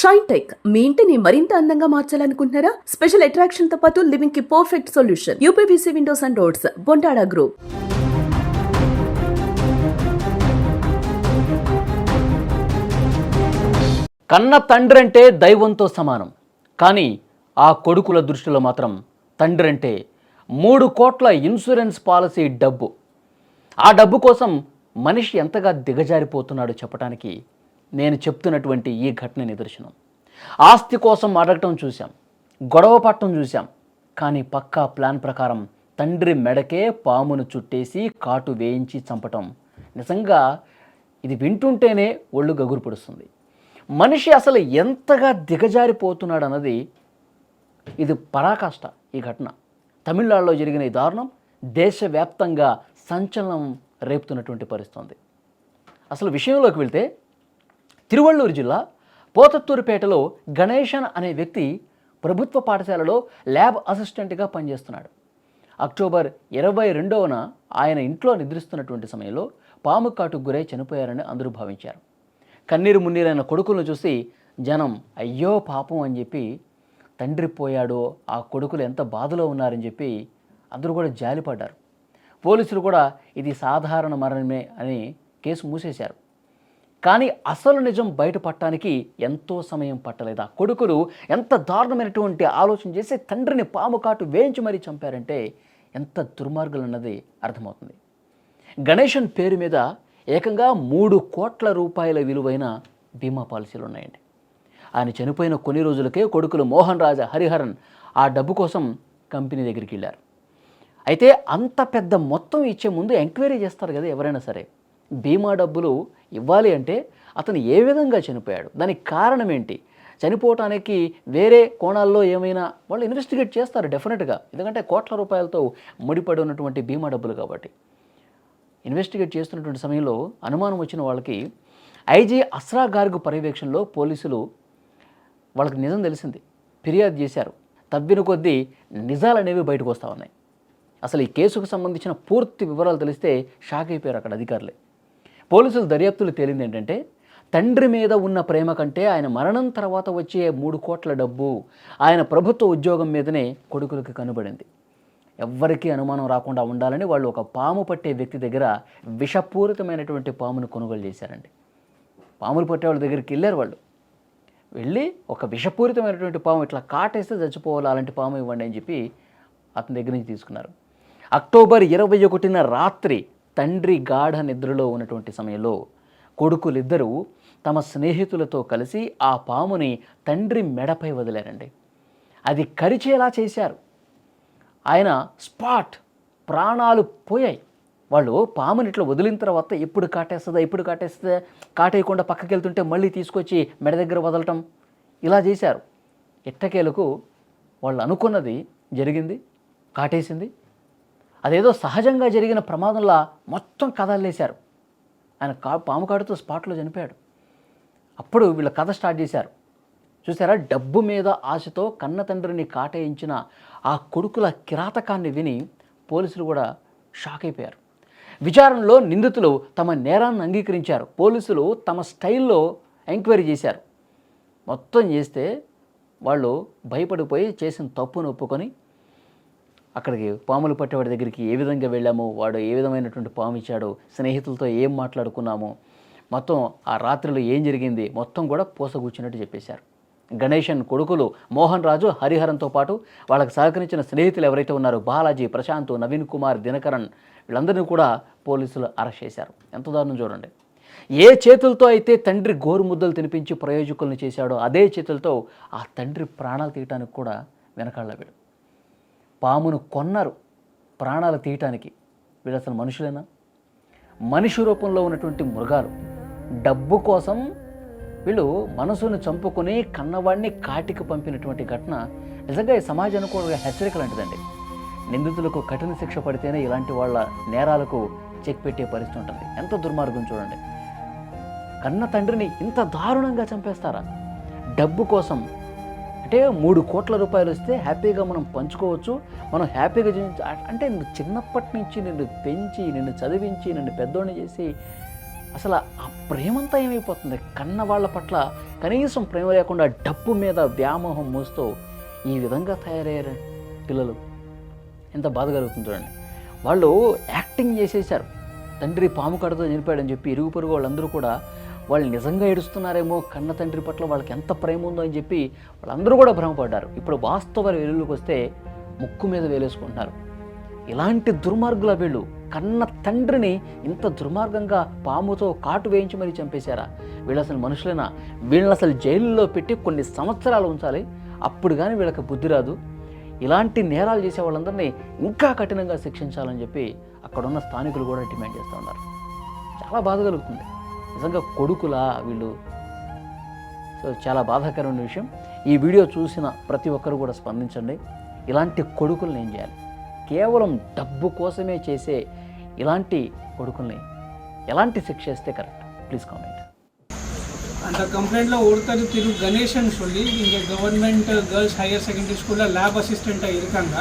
Shine tech మీ ఇంటిని మరింత అందంగా మార్చాలనుకుంటున్నారా? స్పెషల్ అట్రాక్షన్ తో పాటు లివింగ్ కి perfect solution. UPVC windows and doors, Bontada group. కన్న తండ్రి అంటే దైవంతో సమానం. కానీ ఆ కొడుకుల దృష్టిలో మాత్రం తండ్రి అంటే 3 కోట్ల ఇన్సూరెన్స్ పాలసీ డబ్బు. ఆ డబ్బు కోసం మనిషి ఎంతగా దిగజారిపోతున్నాడో చెప్పడానికి నేను చెప్తున్నటువంటి ఈ ఘటన నిదర్శనం. ఆస్తి కోసం అడగటం చూశాం, గొడవ పట్టడం చూశాం. కానీ పక్కా ప్లాన్ ప్రకారం తండ్రి మెడకే పామును చుట్టేసి కాటు వేయించి చంపటం, నిజంగా ఇది వింటుంటేనే ఒళ్ళు గగురు పొడుస్తుంది. మనిషి అసలు ఎంతగా దిగజారిపోతున్నాడు అన్నది ఇది పరాకాష్ట. ఈ ఘటన తమిళనాడులో జరిగిన ఈ దారుణం దేశవ్యాప్తంగా సంచలనం రేపుతున్నటువంటి పరిస్థితి. అసలు విషయంలోకి వెళ్తే తిరువళ్ళూరు జిల్లా పోతత్తూరుపేటలో గణేశన్ అనే వ్యక్తి ప్రభుత్వ పాఠశాలలో ల్యాబ్ అసిస్టెంట్గా పనిచేస్తున్నాడు. అక్టోబర్ 22న ఆయన ఇంట్లో నిద్రిస్తున్నటువంటి సమయంలో పాము కాటుకు గురై చనిపోయారని అందరూ భావించారు. కన్నీరు మున్నీరైన కొడుకులను చూసి జనం అయ్యో పాపం అని చెప్పి, తండ్రి పోయాడో ఆ కొడుకులు ఎంత బాధలో ఉన్నారని చెప్పి అందరూ కూడా జాలిపడ్డారు. పోలీసులు కూడా ఇది సాధారణ మరణమే అని కేసు మూసేశారు. కానీ అసలు నిజం బయటపడటానికి ఎంతో సమయం పట్టలేదు. ఆ కొడుకులు ఎంత దారుణమైనటువంటి ఆలోచన చేసి తండ్రిని పాము కాటు వేయించి మరీ చంపారంటే ఎంత దుర్మార్గులు అన్నది అర్థమవుతుంది. గణేశన్ పేరు మీద ఏకంగా 3 కోట్ల రూపాయల విలువైన బీమా పాలసీలు ఉన్నాయండి. ఆయన చనిపోయిన కొన్ని రోజులకే కొడుకులు మోహన్ రాజా, హరిహరన్ ఆ డబ్బు కోసం కంపెనీ దగ్గరికి వెళ్ళారు. అయితే అంత పెద్ద మొత్తం ఇచ్చే ముందు ఎంక్వైరీ చేస్తారు కదా ఎవరైనా సరే. బీమా డబ్బులు ఇవ్వాలి అంటే అతను ఏ విధంగా చనిపోయాడు, దానికి కారణం ఏంటి, చనిపోవటానికి వేరే కోణాల్లో ఏమైనా వాళ్ళు ఇన్వెస్టిగేట్ చేస్తారు డెఫినెట్గా. ఎందుకంటే కోట్ల రూపాయలతో ముడిపడి ఉన్నటువంటి బీమా డబ్బులు కాబట్టి. ఇన్వెస్టిగేట్ చేస్తున్నటువంటి సమయంలో అనుమానం వచ్చిన వాళ్ళకి ఐజీ అస్రా గార్గ్ పర్యవేక్షణలో పోలీసులు వాళ్ళకి నిజం తెలిసింది, ఫిర్యాదు చేశారు. తవ్విన కొద్దీ నిజాలు అనేవి బయటకు వస్తూ ఉన్నాయి. అసలు ఈ కేసుకు సంబంధించిన పూర్తి వివరాలు తెలిస్తే షాక్ అయిపోయారు అక్కడ అధికారులే. పోలీసుల దర్యాప్తులు తేలింది ఏంటంటే తండ్రి మీద ఉన్న ప్రేమ కంటే ఆయన మరణం తర్వాత వచ్చే 3 కోట్ల డబ్బు ఆయన ప్రభుత్వ ఉద్యోగం మీదనే కొడుకులకు కనబడింది. ఎవ్వరికీ అనుమానం రాకుండా ఉండాలని వాళ్ళు ఒక పాము పట్టే వ్యక్తి దగ్గర విషపూరితమైనటువంటి పామును కొనుగోలు చేశారండి. పాములు పట్టే వాళ్ళ దగ్గరికి వెళ్ళారు. వాళ్ళు వెళ్ళి ఒక విషపూరితమైనటువంటి పాము ఇట్లా కాటేస్తే చచ్చిపోవాలి, అలాంటి పాము ఇవ్వండి అని చెప్పి అతని దగ్గర నుంచి తీసుకున్నారు. అక్టోబర్ 21న రాత్రి తండ్రి గాఢ నిద్రలో ఉన్నటువంటి సమయంలో కొడుకులిద్దరూ తమ స్నేహితులతో కలిసి ఆ పాముని తండ్రి మెడపై వదిలారండి. అది కరిచేలా చేశారు. ఆయన స్పాట్, ప్రాణాలు పోయాయి. వాళ్ళు పాముని ఇట్లా వదిలిన తర్వాత ఎప్పుడు కాటేస్తుందా కాటేయకుండా పక్కకి వెళ్తుంటే మళ్ళీ తీసుకొచ్చి మెడ దగ్గర వదలటం, ఇలా చేశారు. ఎట్టకేలకు వాళ్ళు అనుకున్నది జరిగింది, కాటేసింది. అదేదో సహజంగా జరిగిన ప్రమాదంలా మొత్తం కథలేశారు. ఆయన పాము కాటుతో స్పాట్లో చనిపోయాడు. అప్పుడు వీళ్ళ కథ స్టార్ట్ చేశారు. చూసారా, డబ్బు మీద ఆశతో కన్న తండ్రిని కాటేయించిన ఆ కొడుకుల కిరాతకాన్ని విని పోలీసులు కూడా షాక్ అయిపోయారు. విచారణలో నిందితులు తమ నేరాన్ని అంగీకరించారు. పోలీసులు తమ స్టైల్లో ఎంక్వైరీ చేశారు. మొత్తం చేస్తే వాళ్ళు భయపడిపోయి చేసిన తప్పును ఒప్పుకొని అక్కడికి పాములు పట్టేవాడి దగ్గరికి ఏ విధంగా వెళ్ళాము, వాడు ఏ విధమైనటువంటి పాము ఇచ్చాడు, స్నేహితులతో ఏం మాట్లాడుకున్నాము, మొత్తం ఆ రాత్రిలో ఏం జరిగింది మొత్తం కూడా పూసగూర్చినట్టు చెప్పేశారు. గణేశన్ కొడుకులు మోహన్ రాజు, హరిహరన్తో పాటు వాళ్ళకి సహకరించిన స్నేహితులు ఎవరైతే ఉన్నారో బాలాజీ, ప్రశాంత్, నవీన్ కుమార్, దినకరన్, వీళ్ళందరినీ కూడా పోలీసులు అరెస్ట్ చేశారు. ఎంత దారుణం చూడండి. ఏ చేతులతో అయితే తండ్రి గోరుముద్దలు తినిపించి ప్రయోజకులను చేశాడో అదే చేతులతో ఆ తండ్రి ప్రాణాలు తీయటానికి కూడా వెనకాళ్ళ వీడు. పామును కొన్నారు ప్రాణాలు తీయటానికి. వీళ్ళు అసలు మనుషులేనా? మనిషి రూపంలో ఉన్నటువంటి మృగాలు. డబ్బు కోసం వీళ్ళు మనసును చంపుకొని కన్నవాడిని కాటికి పంపినటువంటి ఘటన నిజంగా ఈ సమాజానికి కూడా హెచ్చరిక లాంటిదండి. నిందితులకు కఠిన శిక్ష పడితేనే ఇలాంటి వాళ్ళ నేరాలకు చెక్ పెట్టే పరిస్థితి ఉంటుంది. ఎంత దుర్మార్గం చూడండి. కన్న తండ్రిని ఇంత దారుణంగా చంపేస్తారా డబ్బు కోసం? అంటే 3 కోట్ల రూపాయలు వస్తే హ్యాపీగా మనం పంచుకోవచ్చు, మనం హ్యాపీగా అంటే చిన్నప్పటి నుంచి నిన్ను పెంచి, నిన్ను చదివించి, నిన్ను పెద్దోడిని చేసి అసలు ఆ ప్రేమంతా ఏమైపోతుంది? కన్న వాళ్ళ పట్ల కనీసం ప్రేమ లేకుండా డబ్బు మీద వ్యామోహం మోస్తూ ఈ విధంగా తయారయ్యారు పిల్లలు. ఎంత బాధ కలుగుతుంది చూడండి. వాళ్ళు యాక్టింగ్ చేసేసారు. తండ్రి పాము కడతో చనిపోయాడని చెప్పి ఇరుగు పొరుగు వాళ్ళందరూ కూడా వాళ్ళు నిజంగా ఏడుస్తున్నారేమో, కన్న తండ్రి పట్ల వాళ్ళకి ఎంత ప్రేమ ఉందో అని చెప్పి వాళ్ళందరూ కూడా భ్రమపడ్డారు. ఇప్పుడు వాస్తవ వెలుగులోకి వస్తే ముక్కు మీద వేలేసుకుంటున్నారు. ఇలాంటి దుర్మార్గుల వీళ్ళు కన్న తండ్రిని ఇంత దుర్మార్గంగా పాముతో కాటు వేయించి మరీ చంపేశారా? వీళ్ళు అసలు మనుషులైనా? వీళ్ళని అసలు జైల్లో పెట్టి కొన్ని సంవత్సరాలు ఉంచాలి, అప్పుడు కానీ వీళ్ళకి బుద్ధి రాదు. ఇలాంటి నేరాలు చేసే వాళ్ళందరినీ ఇంకా కఠినంగా శిక్షించాలని చెప్పి అక్కడున్న స్థానికులు కూడా డిమాండ్ చేస్తూ ఉన్నారు. చాలా బాధ కలుగుతుంది నిజంగా. కొడుకులా వీళ్ళు? సో చాలా బాధాకరమైన విషయం. ఈ వీడియో చూసిన ప్రతి ఒక్కరు కూడా స్పందించండి. ఇలాంటి కొడుకుల్ని ఏం చేయాలి? కేవలం డబ్బు కోసమే చేసే ఇలాంటి కొడుకుల్ని ఎలాంటి శిక్ష ఇస్తే కరెక్ట్? ప్లీஸ் காமெண்ட். அந்த கம்ப்ளைண்ட்டில் ஒருத்தர் திரு கணேசன் சொல்லி இங்கே கவர்மெண்ட் கேர்ள்ஸ் ஹையர் செகண்டரி ஸ்கூலில் லேப் அசிஸ்டண்ட்டாக இருக்காங்க.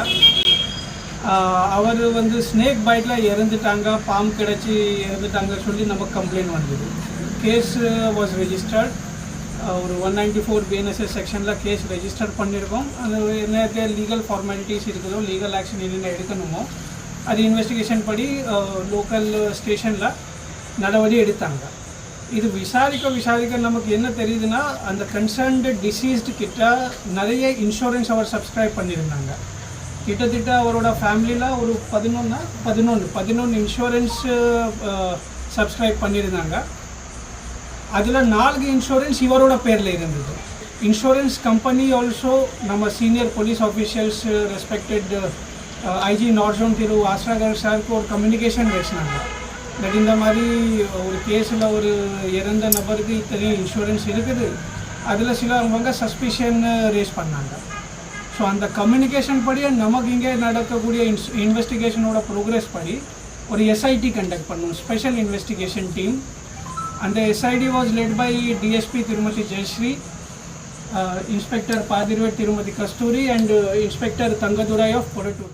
அவர் வந்து ஸ்னேக் பைட்டில் இறந்துட்டாங்க, பாம்பு கிடச்சி இறந்துட்டாங்க சொல்லி நமக்கு கம்ப்ளைண்ட் வந்தது. Case was registered. ஒரு 194 BNSS செக்ஷனில் கேஸ் ரெஜிஸ்டர் பண்ணியிருக்கோம். அது என்ன லீகல் ஃபார்மாலிட்டிஸ் இருக்குதோ, லீகல் ஆக்ஷன் என்னென்ன எடுக்கணுமோ அது இன்வெஸ்டிகேஷன் படி லோக்கல் ஸ்டேஷனில் நடவடிக்கை எடுத்தாங்க. இது விசாரிக்க நமக்கு என்ன தெரியுதுன்னா, அந்த கன்சர்ன்டு டிசீஸ்டு கிட்ட நிறைய இன்சூரன்ஸ் அவர் சப்ஸ்கிரைப் பண்ணியிருந்தாங்க. கிட்டத்தட்ட அவரோட ஃபேமிலியில் ஒரு 11 இன்சூரன்ஸ் சப்ஸ்கிரைப் பண்ணியிருந்தாங்க. அதில் 4 இன்சூரன்ஸ் இவரோட பேரில் இருந்தது. இன்சூரன்ஸ் கம்பெனி ஆல்சோ நம்ம senior police officials respected IG north zone Thiru Asra Garg சாருக்கு ஒரு கம்யூனிகேஷன் வச்சுனாங்க. பட் இந்த மாதிரி ஒரு கேஸில் ஒரு இறந்த நபருக்கு இத்தனை இன்சூரன்ஸ் இருக்குது, அதில் சிலவங்க சஸ்பிஷன் ரேஸ் பண்ணாங்க. ஸோ அந்த கம்யூனிகேஷன் படி நமக்கு இங்கே நடக்கக்கூடிய இன்வெஸ்டிகேஷனோட ப்ரோக்ரஸ் படி ஒரு எஸ்ஐடி கண்டக்ட் பண்ணணும், special investigation team. And the SID was led by DSP Tirumati Jayashree, Inspector Padirvet Tirumati Kasturi and Inspector Tangadurai of Korattur.